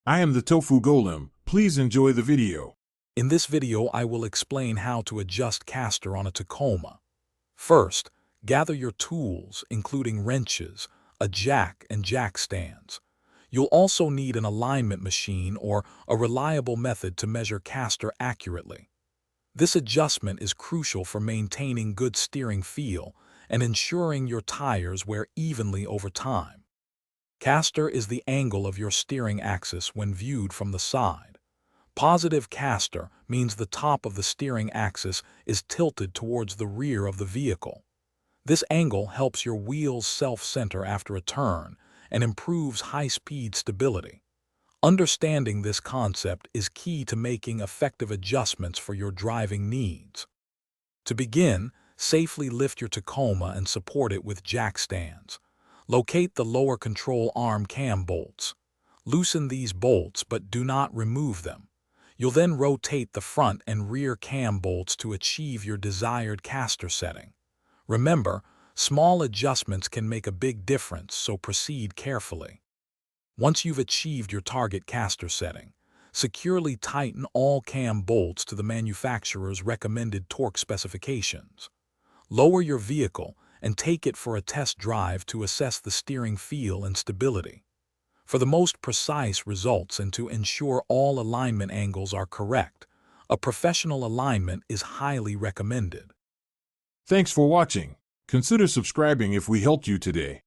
I am the Tofu Golem. Please enjoy the video. In this video, I will explain how to adjust caster on a Tacoma. First, gather your tools, including wrenches, a jack and jack stands. You'll also need an alignment machine or a reliable method to measure caster accurately. This adjustment is crucial for maintaining good steering feel and ensuring your tires wear evenly over time. Caster is the angle of your steering axis when viewed from the side. Positive caster means the top of the steering axis is tilted towards the rear of the vehicle. This angle helps your wheels self-center after a turn and improves high-speed stability. Understanding this concept is key to making effective adjustments for your driving needs. To begin, safely lift your Tacoma and support it with jack stands. Locate the lower control arm cam bolts. Loosen these bolts but do not remove them. You'll then rotate the front and rear cam bolts to achieve your desired caster setting. Remember, small adjustments can make a big difference, so proceed carefully. Once you've achieved your target caster setting, securely tighten all cam bolts to the manufacturer's recommended torque specifications. Lower your vehicle and take it for a test drive to assess the steering feel and stability. For the most precise results and to ensure all alignment angles are correct, a professional alignment is highly recommended. Thanks for watching. Consider subscribing if we helped you today.